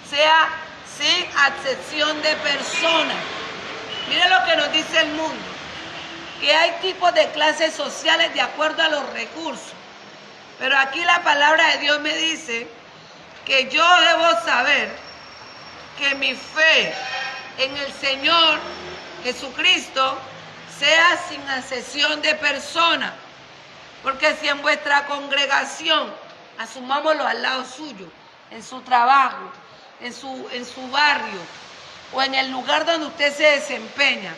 sea sin acepción de personas. Mire lo que nos dice el mundo, que hay tipos de clases sociales de acuerdo a los recursos. Pero aquí la palabra de Dios me dice que yo debo saber que mi fe en el Señor Jesucristo sea sin acepción de personas. Porque si en vuestra congregación, asumámoslo al lado suyo, en su trabajo, en su barrio o en el lugar donde usted se desempeña,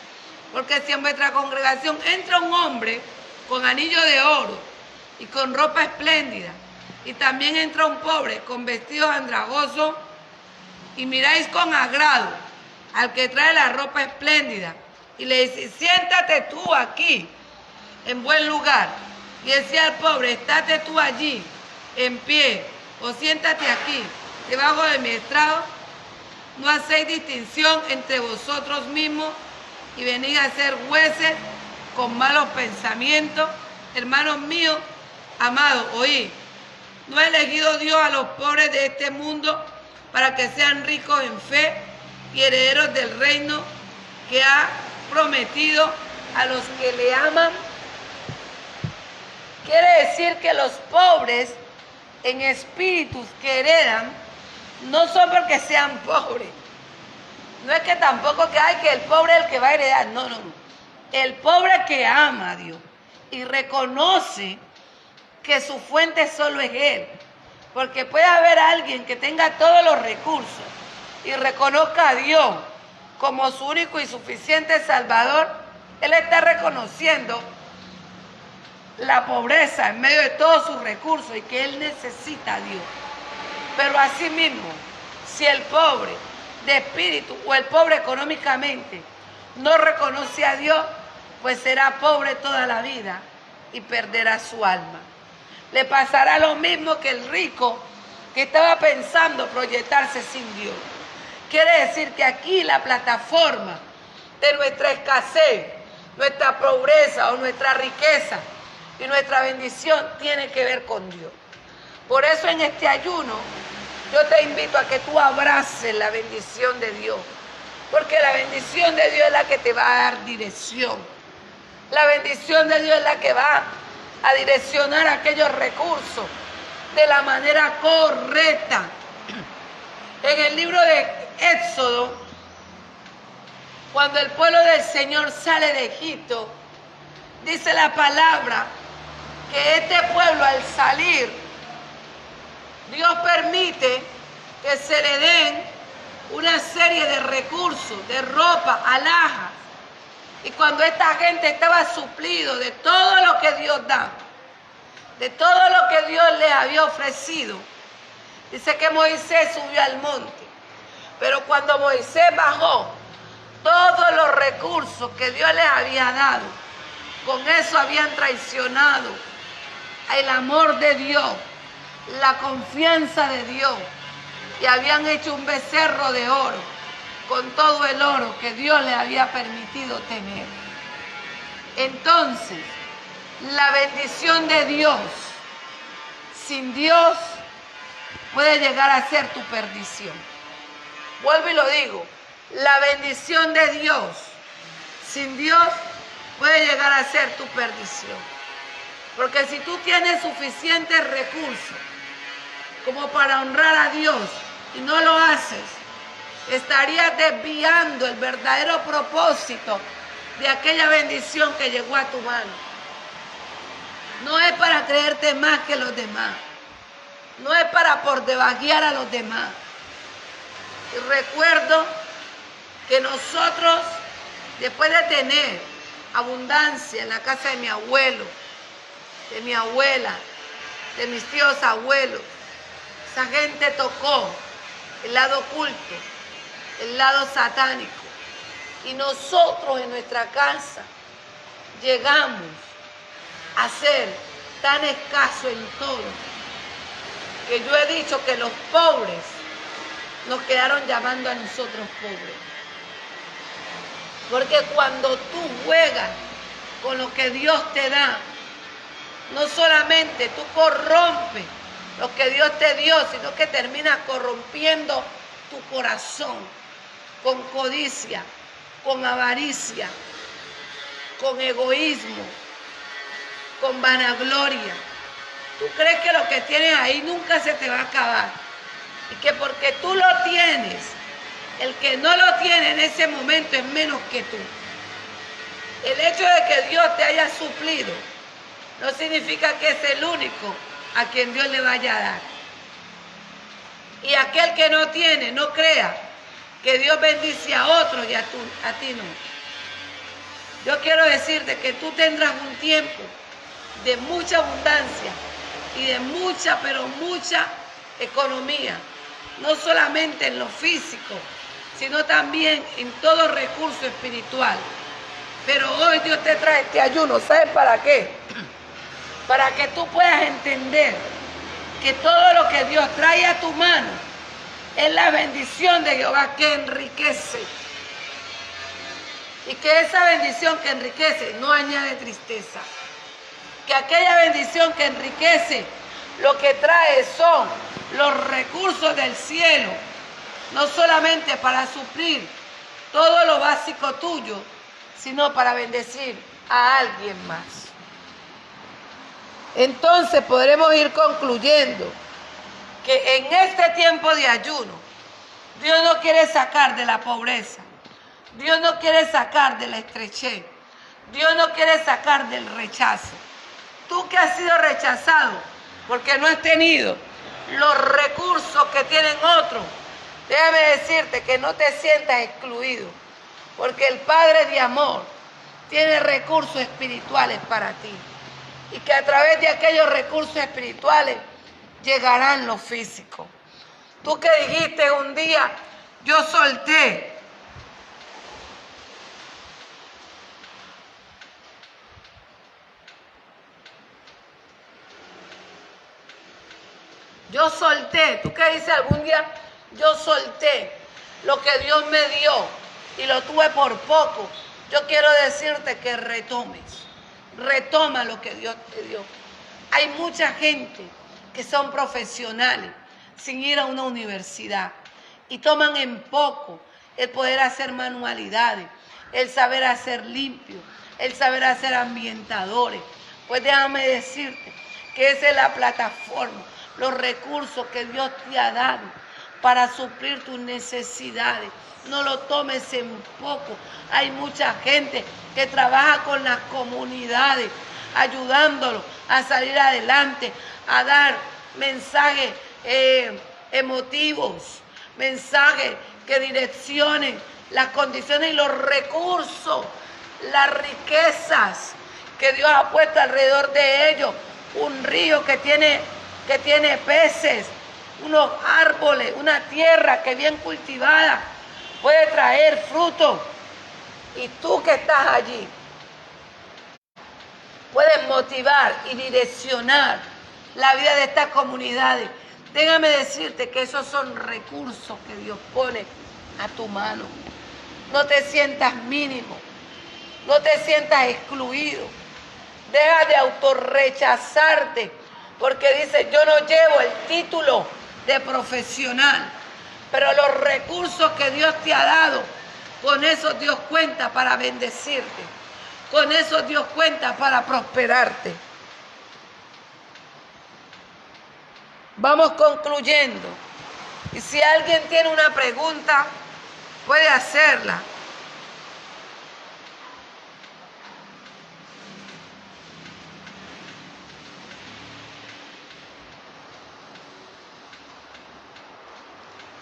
porque si en vuestra congregación entra un hombre con anillo de oro y con ropa espléndida, y también entra un pobre con vestidos andrajosos, y miráis con agrado al que trae la ropa espléndida, y le dice, siéntate tú aquí, en buen lugar, y decía al pobre, estate tú allí, en pie, o siéntate aquí, debajo de mi estrado, no hacéis distinción entre vosotros mismos y venid a ser jueces con malos pensamientos. Hermanos míos, amados, oíd, ¿no ha elegido Dios a los pobres de este mundo para que sean ricos en fe y herederos del reino que ha prometido a los que le aman? Quiere decir que los pobres en espíritus que heredan no son porque sean pobres. No es que tampoco que hay que el pobre es el que va a heredar. No. El pobre que ama a Dios y reconoce que su fuente solo es Él. Porque puede haber alguien que tenga todos los recursos y reconozca a Dios como su único y suficiente Salvador. Él está reconociendo la pobreza en medio de todos sus recursos y que Él necesita a Dios. Pero asimismo, si el pobre de espíritu o el pobre económicamente no reconoce a Dios, pues será pobre toda la vida y perderá su alma. Le pasará lo mismo que el rico que estaba pensando proyectarse sin Dios. Quiere decir que aquí la plataforma de nuestra escasez, nuestra pobreza o nuestra riqueza y nuestra bendición tiene que ver con Dios. Por eso en este ayuno yo te invito a que tú abraces la bendición de Dios, porque la bendición de Dios es la que te va a dar dirección. La bendición de Dios es la que va a direccionar aquellos recursos de la manera correcta. En el libro de Éxodo, cuando el pueblo del Señor sale de Egipto, dice la palabra que este pueblo al salir, Dios permite que se le den una serie de recursos, de ropa, alhajas. Y cuando esta gente estaba suplido de todo lo que Dios da, de todo lo que Dios les había ofrecido, dice que Moisés subió al monte. Pero cuando Moisés bajó, todos los recursos que Dios les había dado, con eso habían traicionado el amor de Dios, la confianza de Dios, y habían hecho un becerro de oro con todo el oro que Dios les había permitido tener. Entonces, la bendición de Dios sin Dios puede llegar a ser tu perdición. Vuelvo y lo digo, la bendición de Dios sin Dios puede llegar a ser tu perdición. Porque si tú tienes suficientes recursos como para honrar a Dios y no lo haces, estarías desviando el verdadero propósito de aquella bendición que llegó a tu mano. No es para creerte más que los demás. No es para por debajear a los demás. Y recuerdo que nosotros, después de tener abundancia en la casa de mi abuelo, de mi abuela, de mis tíos abuelos, esa gente tocó el lado oculto, el lado satánico. Y nosotros en nuestra casa llegamos a ser tan escasos en todo, que yo he dicho que los pobres nos quedaron llamando a nosotros pobres. Porque cuando tú juegas con lo que Dios te da, no solamente tú corrompes lo que Dios te dio, sino que terminas corrompiendo tu corazón con codicia, con avaricia, con egoísmo, con vanagloria. Tú crees que lo que tienes ahí nunca se te va a acabar. Y que porque tú lo tienes, el que no lo tiene en ese momento es menos que tú. El hecho de que Dios te haya suplido no significa que es el único a quien Dios le vaya a dar. Y aquel que no tiene, no crea que Dios bendice a otros y a ti no. Yo quiero decirte que tú tendrás un tiempo de mucha abundancia y de mucha, pero mucha economía. No solamente en lo físico, sino también en todo recurso espiritual. Pero hoy Dios te trae este ayuno. ¿Sabes para qué? Para que tú puedas entender que todo lo que Dios trae a tu mano es la bendición de Jehová que enriquece. Y que esa bendición que enriquece no añade tristeza. Que aquella bendición que enriquece lo que trae son los recursos del cielo, no solamente para suplir todo lo básico tuyo, sino para bendecir a alguien más. Entonces podremos ir concluyendo que en este tiempo de ayuno, Dios no quiere sacar de la pobreza, Dios no quiere sacar de la estrechez, Dios no quiere sacar del rechazo. Tú que has sido rechazado porque no has tenido los recursos que tienen otros, déjame decirte que no te sientas excluido, porque el Padre de amor tiene recursos espirituales para ti. Y que a través de aquellos recursos espirituales llegarán los físicos. Tú que dijiste un día, yo solté. Yo solté. Tú que dices algún día, yo solté lo que Dios me dio y lo tuve por poco. Yo quiero decirte que retomes. Retoma lo que Dios te dio. Hay mucha gente que son profesionales sin ir a una universidad y toman en poco el poder hacer manualidades, el saber hacer limpio, el saber hacer ambientadores. Pues déjame decirte que esa es la plataforma, los recursos que Dios te ha dado para suplir tus necesidades. No lo tomes en poco. Hay mucha gente que trabaja con las comunidades, ayudándolos a salir adelante, a dar mensajes emotivos, mensajes que direccionen las condiciones y los recursos, las riquezas que Dios ha puesto alrededor de ellos. Un río que tiene peces, unos árboles, una tierra que bien cultivada puede traer fruto. Y tú que estás allí puedes motivar y direccionar la vida de estas comunidades. Déjame decirte que esos son recursos que Dios pone a tu mano. No te sientas mínimo, no te sientas excluido. Deja de autorrechazarte, porque dice, yo no llevo el título de profesional, pero los recursos que Dios te ha dado, con eso Dios cuenta para bendecirte, con eso Dios cuenta para prosperarte. Vamos concluyendo. Y si alguien tiene una pregunta, puede hacerla.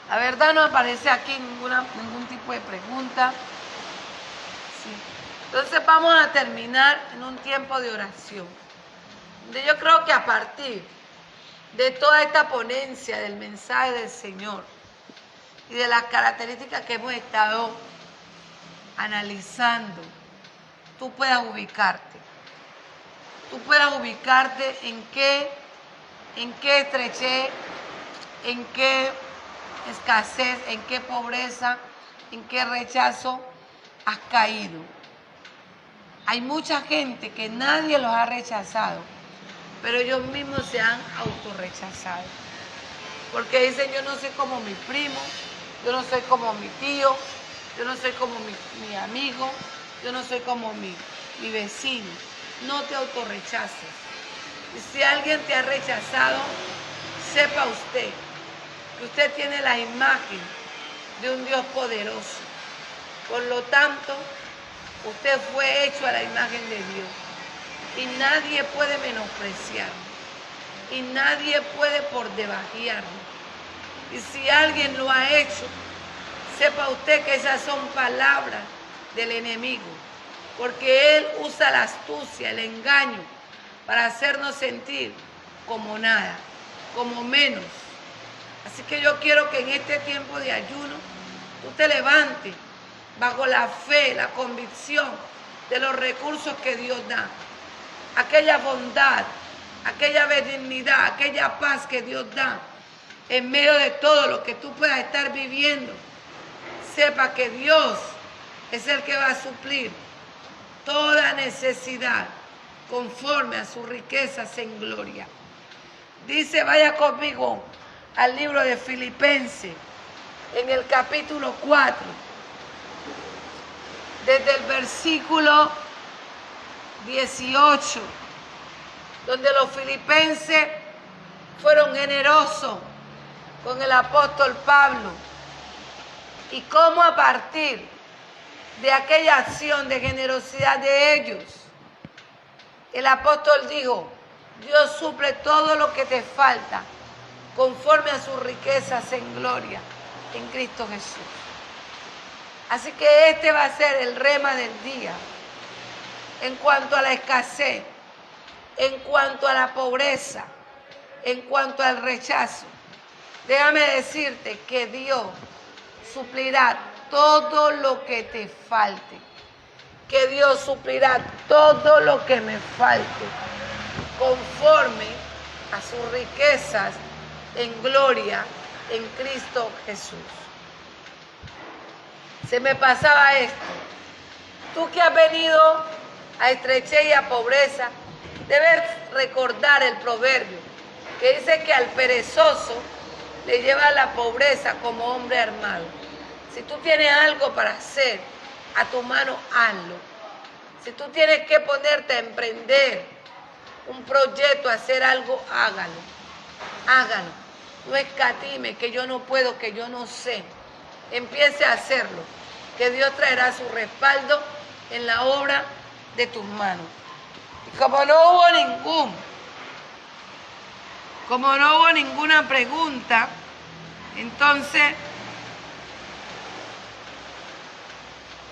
La verdad no aparece aquí ningún tipo de pregunta. Sí. Entonces vamos a terminar en un tiempo de oración. Donde yo creo que a partir de toda esta ponencia del mensaje del Señor y de las características que hemos estado analizando, tú puedas ubicarte. Tú puedas ubicarte en qué estrechez, en qué escasez, en qué pobreza, en qué rechazo has caído. Hay mucha gente que nadie los ha rechazado, pero ellos mismos se han autorrechazado. Porque dicen, yo no soy como mi primo, yo no soy como mi tío, yo no soy como mi amigo, yo no soy como mi vecino. No te autorrechaces. Y si alguien te ha rechazado, sepa usted que usted tiene la imagen de un Dios poderoso. Por lo tanto, usted fue hecho a la imagen de Dios. Y nadie puede menospreciarlo. Y nadie puede por debajearlo. Y si alguien lo ha hecho, sepa usted que esas son palabras del enemigo. Porque él usa la astucia, el engaño, para hacernos sentir como nada, como menos. Así que yo quiero que en este tiempo de ayuno tú te levantes bajo la fe, la convicción de los recursos que Dios da. Aquella bondad, aquella benignidad, aquella paz que Dios da en medio de todo lo que tú puedas estar viviendo. Sepa que Dios es el que va a suplir toda necesidad conforme a sus riquezas en gloria. Dice, vaya conmigo al libro de Filipenses, en el capítulo 4, desde el versículo 18, donde los filipenses fueron generosos con el apóstol Pablo, y cómo a partir de aquella acción de generosidad de ellos, el apóstol dijo, Dios suple todo lo que te falta conforme a sus riquezas en gloria en Cristo Jesús. Así que este va a ser el rema del día en cuanto a la escasez, en cuanto a la pobreza, en cuanto al rechazo. Déjame decirte que Dios suplirá todo lo que te falte, que Dios suplirá todo lo que me falte conforme a sus riquezas en gloria en Cristo Jesús. Se me pasaba esto. Tú que has venido a estrechez y a pobreza, debes recordar el proverbio que dice que al perezoso le lleva la pobreza como hombre armado. Si tú tienes algo para hacer, a tu mano hazlo. Si tú tienes que ponerte a emprender un proyecto, a hacer algo, hágalo. Hágalo. No escatime, que yo no puedo, que yo no sé. Empiece a hacerlo, que Dios traerá su respaldo en la obra de tus manos. Y como no hubo ninguna pregunta, entonces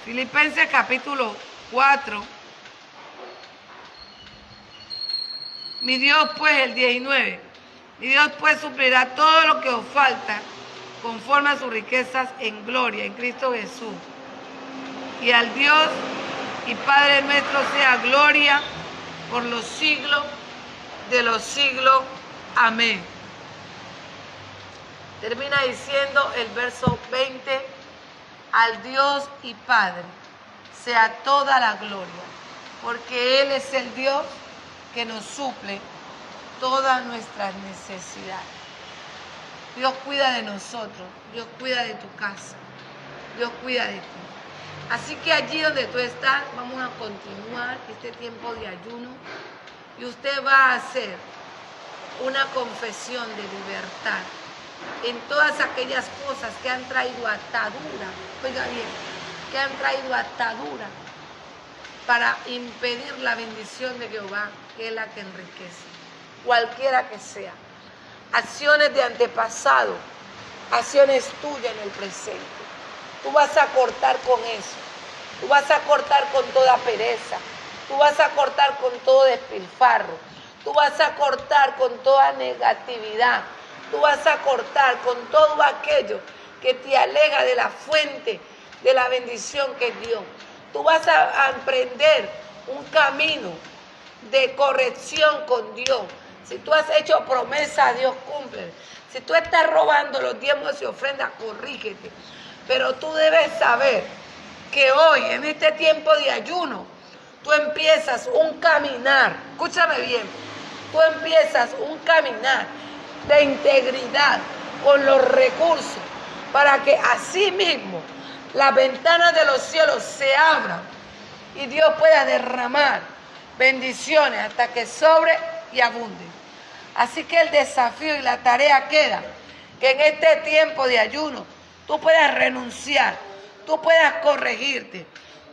Filipenses capítulo 4. Mi Dios pues, el 19. Mi Dios pues suplirá todo lo que os falta conforme a sus riquezas en gloria en Cristo Jesús. Y al Dios y Padre nuestro sea gloria por los siglos de los siglos. Amén. Termina diciendo el verso 20, al Dios y Padre sea toda la gloria, porque Él es el Dios que nos suple todas nuestras necesidades. Dios cuida de nosotros, Dios cuida de tu casa, Dios cuida de ti. Así que allí donde tú estás, vamos a continuar este tiempo de ayuno y usted va a hacer una confesión de libertad en todas aquellas cosas que han traído atadura, oiga bien, que han traído atadura para impedir la bendición de Jehová, que es la que enriquece, cualquiera que sea. Acciones de antepasado, acciones tuyas en el presente. Tú vas a cortar con eso, tú vas a cortar con toda pereza, tú vas a cortar con todo despilfarro, tú vas a cortar con toda negatividad, tú vas a cortar con todo aquello que te aleja de la fuente de la bendición que es Dios. Tú vas a emprender un camino de corrección con Dios. Si tú has hecho promesa a Dios, cumple. Si tú estás robando los diezmos y ofrendas, corrígete. Pero tú debes saber que hoy, en este tiempo de ayuno, tú empiezas un caminar. Escúchame bien. Tú empiezas un caminar de integridad con los recursos para que así mismo las ventanas de los cielos se abran y Dios pueda derramar bendiciones hasta que sobre y abunde. Así que el desafío y la tarea queda que en este tiempo de ayuno tú puedas renunciar, tú puedas corregirte,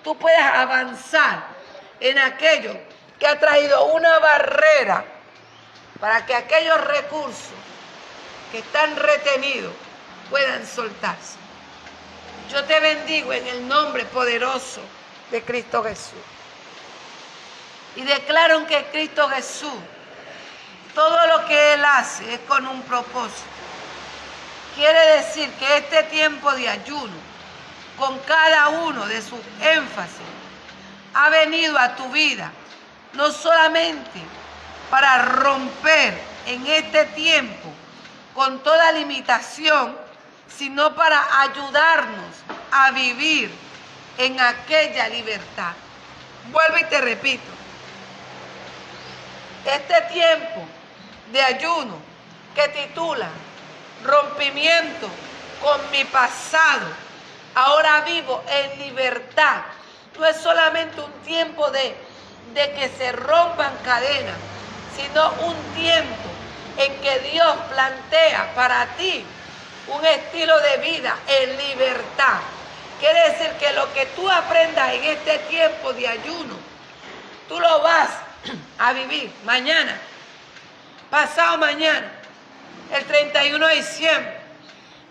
tú puedas avanzar en aquello que ha traído una barrera para que aquellos recursos que están retenidos puedan soltarse. Yo te bendigo en el nombre poderoso de Cristo Jesús. Y declaro que Cristo Jesús, todo lo que Él hace es con un propósito. Quiere decir que este tiempo de ayuno, con cada uno de sus énfasis, ha venido a tu vida, no solamente para romper en este tiempo con toda limitación, sino para ayudarnos a vivir en aquella libertad. Vuelvo y te repito, este tiempo de ayuno que titula Rompimiento con mi pasado, ahora vivo en libertad, no es solamente un tiempo de que se rompan cadenas, sino un tiempo en que Dios plantea para ti un estilo de vida en libertad. Quiere decir que lo que tú aprendas en este tiempo de ayuno, tú lo vas a vivir mañana, pasado mañana, el 31 de diciembre,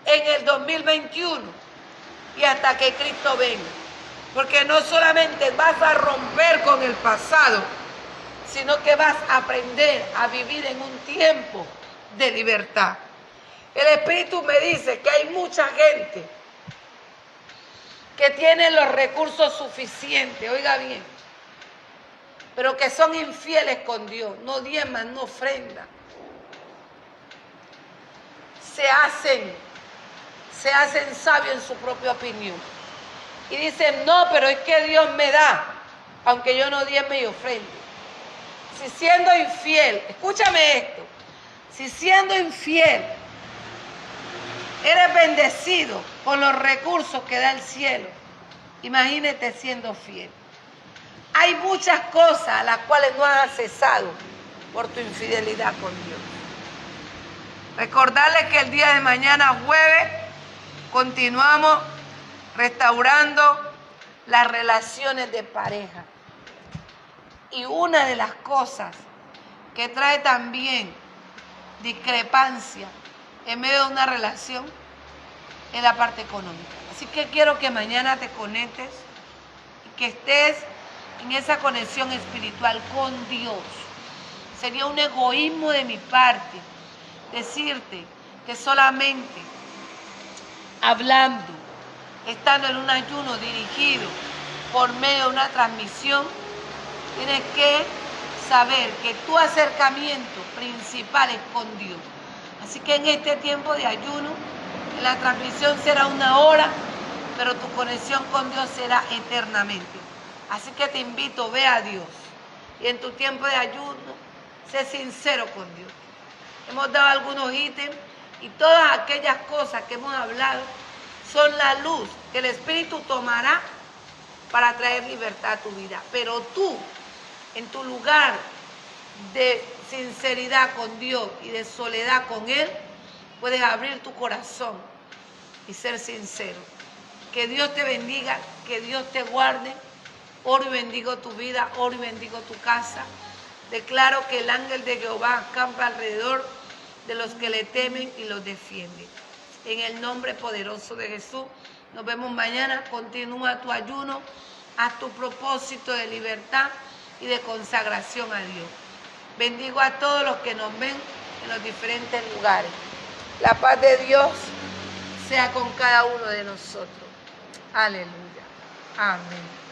en el 2021 y hasta que Cristo venga. Porque no solamente vas a romper con el pasado, sino que vas a aprender a vivir en un tiempo de libertad. El Espíritu me dice que hay mucha gente que tiene los recursos suficientes, oiga bien, pero que son infieles con Dios, no diezman, no ofrendan. Se hacen sabios en su propia opinión. Y dicen, no, pero es que Dios me da, aunque yo no diezme y ofrende. Si siendo infiel, escúchame esto, si siendo infiel eres bendecido con los recursos que da el cielo, imagínate siendo fiel. Hay muchas cosas a las cuales no has accesado por tu infidelidad con Dios. Recordarles que el día de mañana, jueves, continuamos restaurando las relaciones de pareja. Y una de las cosas que trae también discrepancia en medio de una relación es la parte económica. Así que quiero que mañana te conectes que estés en esa conexión espiritual con Dios. Sería un egoísmo de mi parte decirte que solamente hablando, estando en un ayuno dirigido por medio de una transmisión, tienes que saber que tu acercamiento principal es con Dios. Así que en este tiempo de ayuno, la transmisión será 1 hora, pero tu conexión con Dios será eternamente. Así que te invito, ve a Dios. Y en tu tiempo de ayuno, sé sincero con Dios. Hemos dado algunos ítems y todas aquellas cosas que hemos hablado son la luz que el Espíritu tomará para traer libertad a tu vida. Pero tú, en tu lugar de sinceridad con Dios y de soledad con Él, puedes abrir tu corazón y ser sincero. Que Dios te bendiga, que Dios te guarde. Oro y bendigo tu vida, oro y bendigo tu casa. Declaro que el ángel de Jehová acampa alrededor de los que le temen y los defiende. En el nombre poderoso de Jesús, nos vemos mañana. Continúa tu ayuno, haz tu propósito de libertad y de consagración a Dios. Bendigo a todos los que nos ven en los diferentes lugares. La paz de Dios sea con cada uno de nosotros. Aleluya. Amén.